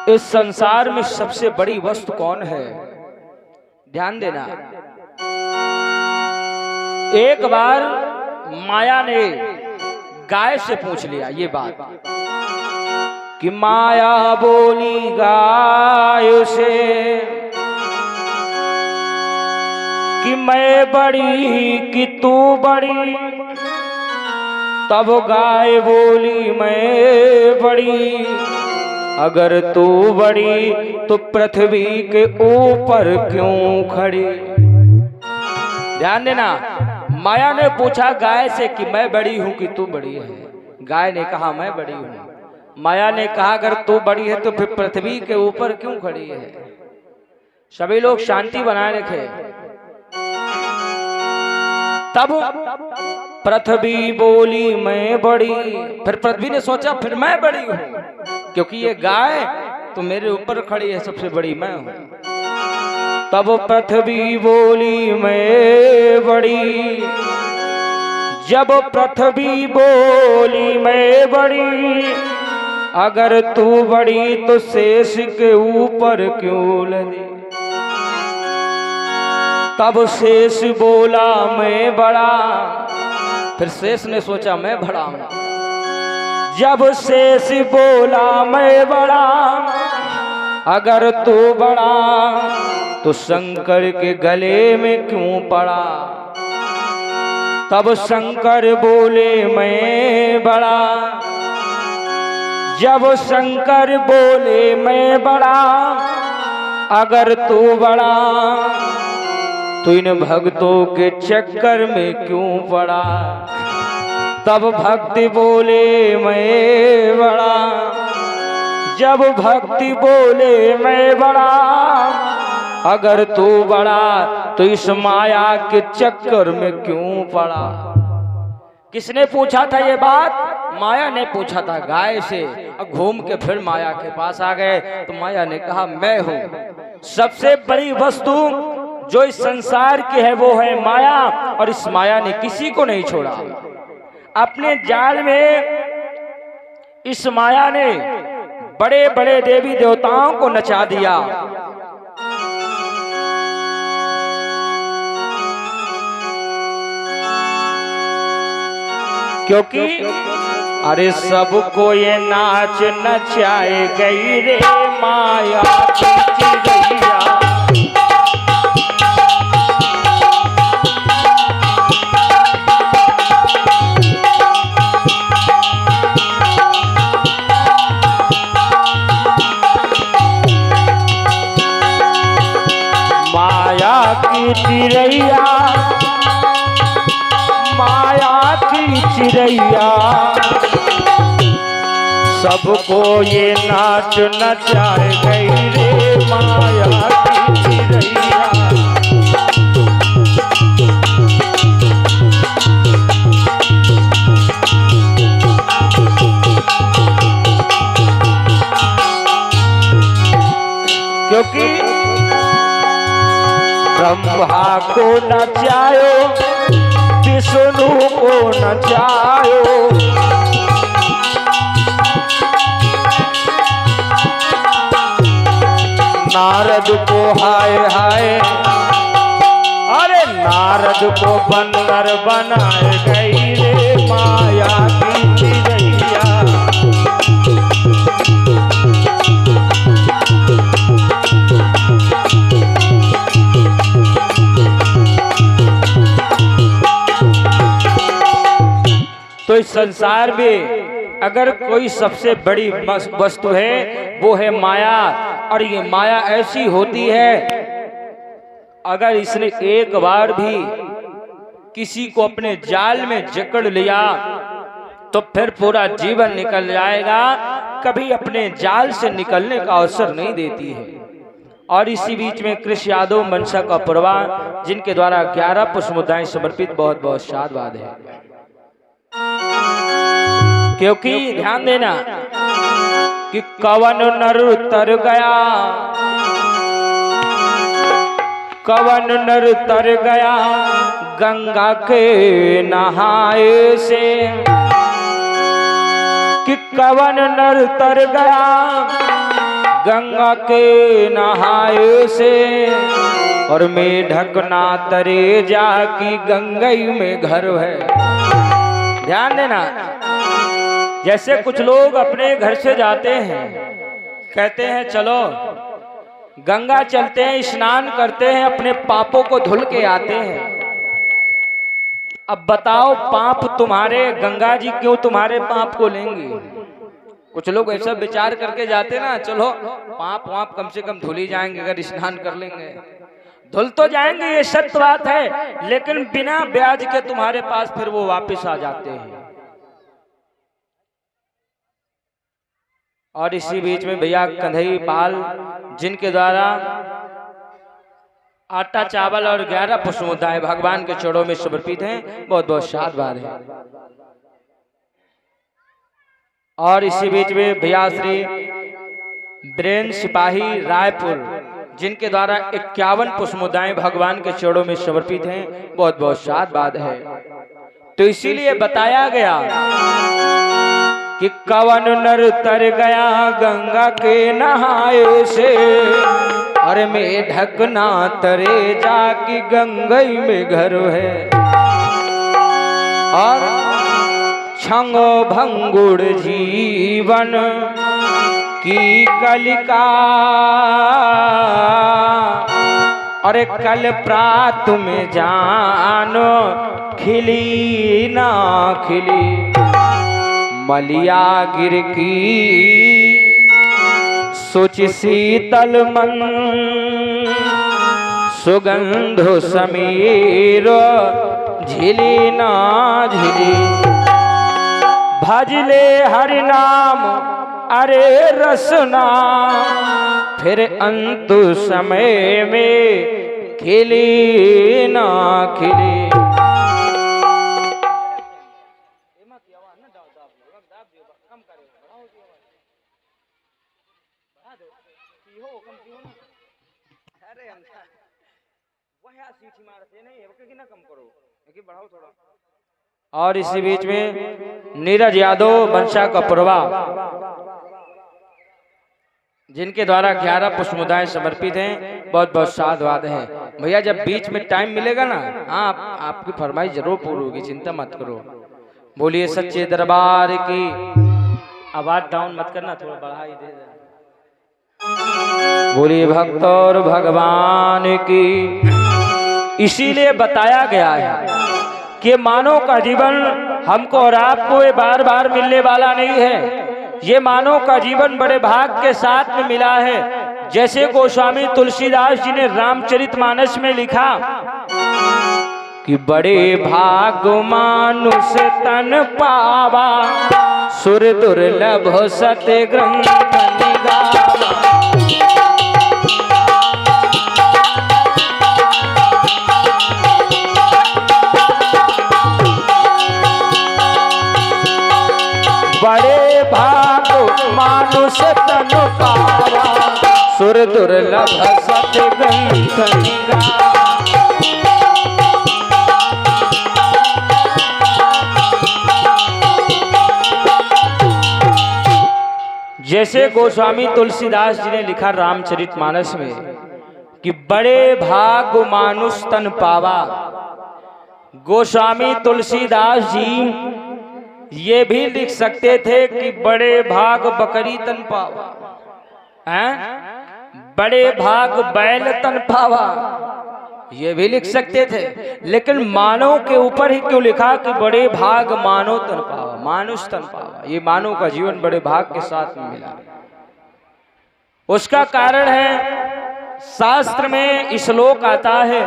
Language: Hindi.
इस संसार में सबसे बड़ी वस्तु कौन है? ध्यान देना। एक बार माया ने गाय से पूछ लिया ये बात कि माया बोली गाय से कि मैं बड़ी कि तू बड़ी। तब गाय बोली मैं बड़ी, अगर तू बड़ी तो पृथ्वी के ऊपर क्यों खड़ी। ध्यान देना। माया ने पूछा गाय से कि मैं बड़ी हूं कि तू बड़ी है। गाय ने कहा मैं बड़ी हूं। माया ने कहा अगर तू बड़ी है तो फिर पृथ्वी के ऊपर क्यों खड़ी है। सभी लोग शांति बनाए रखे। तब पृथ्वी बोली मैं बड़ी। फिर पृथ्वी ने सोचा फिर मैं बड़ी हूं, क्योंकि ये गाय तो मेरे ऊपर खड़ी है, सबसे बड़ी मैं हूं। तब पृथ्वी बोली मैं बड़ी। जब पृथ्वी बोली मैं बड़ी, अगर तू बड़ी तो शेष के ऊपर क्यों लदी। तब शेष बोला मैं बड़ा। फिर शेष ने सोचा मैं बड़ा हूं। जब शेष बोला मैं बड़ा, अगर तू बड़ा तो शंकर के गले में क्यों पड़ा। तब शंकर बोले मैं बड़ा। जब शंकर बोले मैं बड़ा, अगर तू बड़ा तो इन भक्तों के चक्कर में क्यों पड़ा। तब भक्ति बोले मैं बड़ा। जब भक्ति बोले मैं बड़ा, अगर तू बड़ा तो इस माया के चक्कर में क्यों पड़ा। किसने पूछा था ये बात? माया ने पूछा था गाय से। अब घूम के फिर माया के पास आ गए तो माया ने कहा मैं हूं। सबसे बड़ी वस्तु जो इस संसार की है वो है माया, और इस माया ने किसी को नहीं छोड़ा। अपने जाल में इस माया ने बड़े बड़े देवी देवताओं को नचा दिया। क्योंकि अरे सबको ये नाच नचाए गई रे माया की चिड़ैया। चिड़ैया माया की चिड़ैया, सबको ये नाच नचाए गई रे माया की चिड़ैया। क्योंकि ब्रह्मा को नचायो, विष्णु को नचायो, नारद को हाय हाय, अरे नारद को बंदर बनाए गई रे माया की चिड़ैया। तो इस संसार में अगर कोई सबसे बड़ी वस्तु है वो है माया। और ये माया ऐसी होती है, अगर इसने एक बार भी किसी को अपने जाल में जकड़ लिया तो फिर पूरा जीवन निकल जाएगा, कभी अपने जाल से निकलने का अवसर नहीं देती है। और इसी बीच में कृष्ण यादव मनसा का परवान, जिनके द्वारा 11 पुष्पमुद्राएं समर्पित, बहुत बहुत साधुवाद है। क्योंकि ध्यान देना कि कवन नर तर गया, कवन नर तर गया गंगा के नहाए से, कि कवन नर तर गया गंगा के नहाए से, और मैं ढकना तरे जाकी गंगई में घर है। ध्यान देना, जैसे कुछ लोग अपने घर से जाते हैं, कहते हैं चलो गंगा चलते हैं, स्नान करते हैं, अपने पापों को धुल के आते हैं। अब बताओ पाप तुम्हारे, गंगा जी क्यों तुम्हारे पाप को लेंगी? कुछ लोग ऐसा विचार करके जाते ना, चलो पाप वाप कम से कम धुल ही जाएंगे अगर स्नान कर लेंगे। धुल तो जाएंगे, ये सत्य बात है, लेकिन बिना ब्याज के तुम्हारे पास फिर वो वापस आ जाते हैं। और इसी बीच में भैया कंधई पाल, जिनके द्वारा आटा चावल और 11 पुष्पोदाय भगवान के चरणों में समर्पित हैं, बहुत बहुत साधुवाद है। और इसी बीच में भैया श्री ब्रेन सिपाही रायपुर, जिनके द्वारा 51 पुष्पोदाय भगवान के चरणों में समर्पित हैं, बहुत बहुत साधुवाद है। तो इसीलिए बताया गया कि कवन नर तर गया गंगा के नहाए से, और मैं ढकना तरे जाकी गंगई में घर है। और छंगो भंगुड़ जीवन की कलिका, और कल प्रात में जानो खिली ना खिली, मलिया गिर की सोच शीतल मन, सुगंध समीर झिली ना झिली। भजले हरि नाम अरे रसना, फिर अंत समय में खिली ना खिली। और इसी बीच में नीरज यादव वंशा कपुरवा, जिनके द्वारा 11 पुष्पोदाय समर्पित हैं, बहुत बहुत साधुवाद है। भैया जब बीच में टाइम मिलेगा ना, हाँ आपकी फरमाइश जरूर पूरी होगी, चिंता मत करो। बोलिए सच्चे दरबार की। आवाज डाउन मत करना, थोड़ा बढ़ा ही दे। बोलिए भक्त और भगवान की। इसीलिए बताया गया है कि मानव का जीवन हमको और आपको ये बार बार मिलने वाला नहीं है। ये मानव का जीवन बड़े भाग के साथ में मिला है। जैसे गोस्वामी तुलसीदास जी ने रामचरितमानस में लिखा कि बड़े भाग मानुष तन पावा, सुर दुर्लभ सत्य ग्रंथ निगावा। बड़े भाग मानुष तन पावा, सुर दुर्लभ सत्य ग्रंथ निगावा। जैसे गोस्वामी तुलसीदास जी ने लिखा रामचरितमानस में कि बड़े भाग मानुष तन पावा। गोस्वामी तुलसीदास जी ये भी लिख सकते थे कि बड़े भाग बकरी तन पावा, हैं? बड़े भाग बैल तन पावा, ये भी लिख सकते थे। लेकिन मानव के ऊपर ही क्यों लिखा कि बड़े भाग मानव तन पावा, मानुष तन पावा। ये मानव का जीवन बड़े भाग के साथ में मिला। उसका कारण है शास्त्र में श्लोक आता है